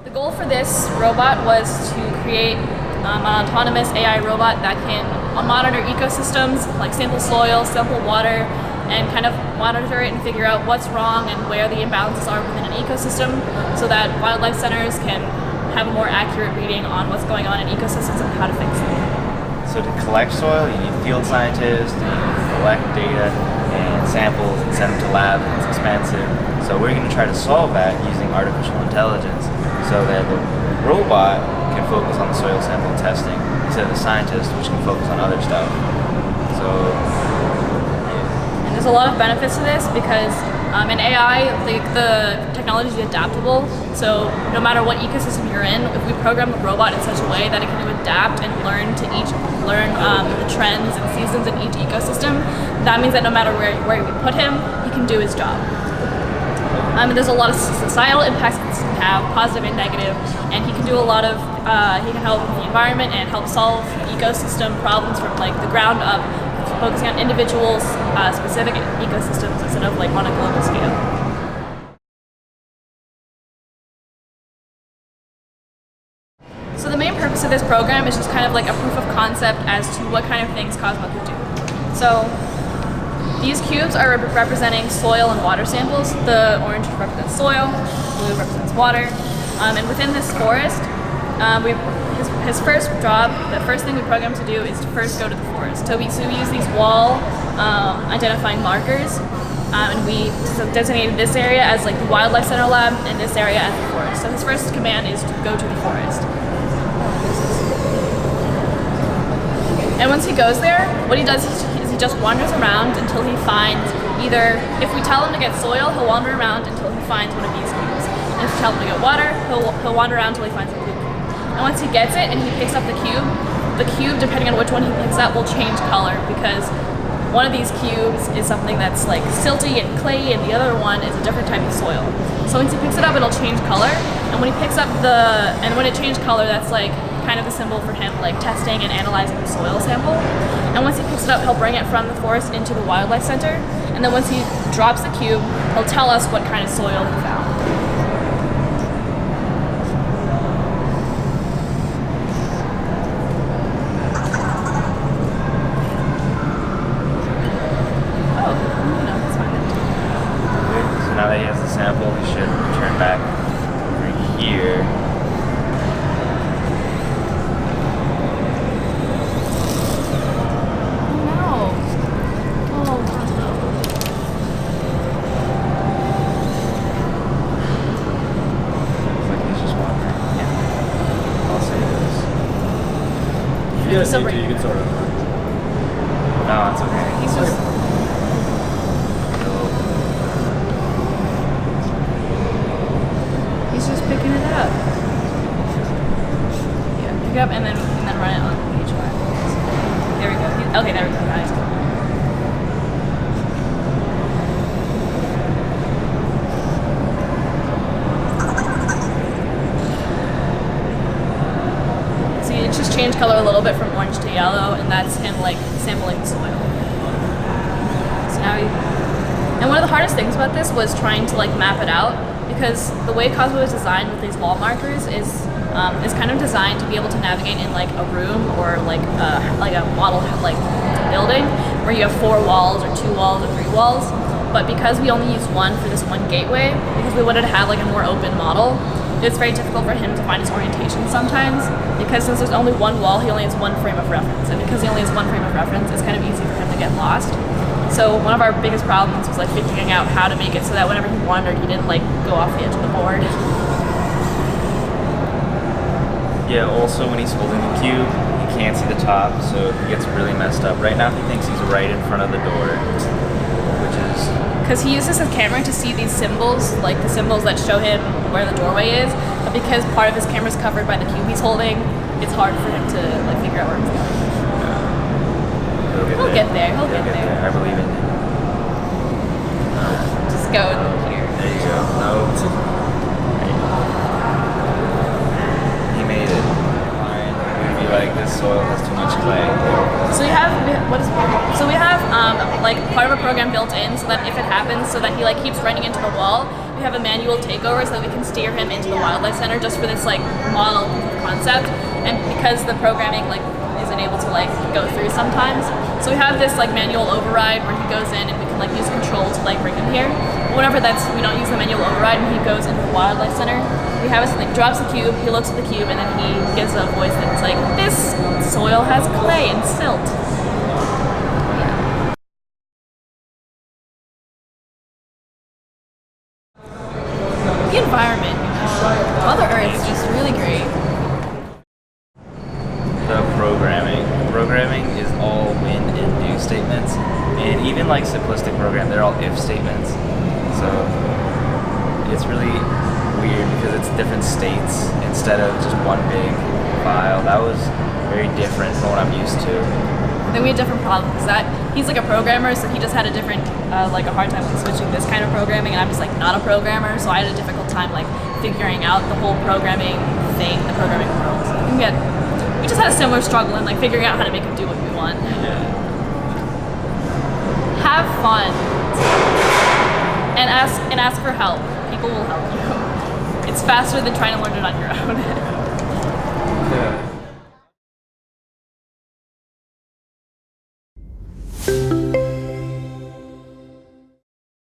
The goal for this robot was to create an autonomous AI robot that can monitor ecosystems, like sample soil, sample water, and kind of monitor it and figure out what's wrong and where the imbalances are within an ecosystem so that wildlife centers can have a more accurate reading on what's going on in ecosystems and how to fix it. So to collect soil, you need field scientists, you need to collect data and samples and send them to labs, and it's expensive. So we're going to try to solve that using artificial intelligence so that the robot can focus on the soil sample testing instead of the scientist, which can focus on other stuff. So, and there's a lot of benefits to this because in AI, the technology is adaptable. So no matter what ecosystem you're in, if we program the robot in such a way that it can adapt and learn the trends and seasons in each ecosystem, that means that no matter where we put him, he can do his job. There's a lot of societal impacts this can have, positive and negative, and he can do a lot of, he can help with the environment and help solve ecosystem problems from like the ground up, focusing on individuals, specific ecosystems instead of like on a global scale. So the main purpose of this program is just kind of like a proof of concept as to what kind of things Cosmo could do. So these cubes are representing soil and water samples. The orange represents soil, blue represents water. And within this forest, his first job, the first thing we program to do is to first go to the forest. So we use these wall identifying markers, and we designated this area as like the wildlife center lab and this area as the forest. So his first command is to go to the forest. And once he goes there, what he does is he just wanders around until he finds either, if we tell him to get soil, he'll wander around until he finds one of these cubes. And if we tell him to get water, he'll wander around until he finds a blue cube. And once he gets it and he picks up the cube, depending on which one he picks up, will change color because one of these cubes is something that's like silty and clayey and the other one is a different type of soil. So once he picks it up, it'll change color. And when he picks up when it changed color, that's like kind of a symbol for him like testing and analyzing the soil sample. And once he picks it up, he'll bring it from the forest into the wildlife center. And then once he drops the cube, he'll tell us what kind of soil he found. now that he has the sample, he should return back over here. No. Oh, Looks like he's just wandering. Yeah. I'll say this. If you guys need to, you can sort of. No, it's okay. He's just. He's just picking it up. Yeah, pick it up and then run it on each one. There we go. Okay, there we go, guys. See, it just changed color a little bit from orange to yellow, and that's him like sampling the soil. So now and one of the hardest things about this was trying to like map it out, because the way Cosmo is designed with these wall markers is kind of designed to be able to navigate in like a room or like a model like building where you have 4 walls or 2 walls or 3 walls. But because we only use one for this one gateway, because we wanted to have like a more open model, it's very difficult for him to find his orientation sometimes, because since there's only one wall, he only has one frame of reference, and because he only has one frame of reference, it's kind of easy for him to get lost. So one of our biggest problems was like figuring out how to make it so that whenever he wandered, he didn't like go off the edge of the board. Yeah, also when he's holding the cube, he can't see the top, so he gets really messed up. Right now he thinks he's right in front of the door, which is... Because he uses his camera to see these symbols, like the symbols that show him where the doorway is, but because part of his camera is covered by the cube he's holding, it's hard for him to like figure out where he's going. He'll get there. He'll get there. I believe in him. Just go here. There you go. No. He made it. Alright. be like, this soil has too much clay. So we have like part of a program built in so that if it happens, so that he like keeps running into the wall, we have a manual takeover so that we can steer him into the wildlife center just for this like model concept. And because the programming like isn't able to like go through sometimes, so we have this like manual override where he goes in and we can like use control to like bring him here. Whenever we don't use the manual override and he goes into the wildlife center, we have us like drops the cube, he looks at the cube, and then he gives a voice that's like, this soil has clay and silt. The environment, Mother Earth is just really great. The programming is all when and do statements, and even like simplistic program, they're all if statements. So it's really weird because it's different states instead of just one big file. That was very different from what I'm used to. Then we had different problems. He's like a programmer, so he just had a different, like a hard time with switching this kind of programming, and I'm just like not a programmer, so I had a difficult time like figuring out the whole programming thing, the programming world. So I think we just had a similar struggle in like figuring out how to make him do what we want. Yeah. Have fun and ask for help. People will help you. It's faster than trying to learn it on your own.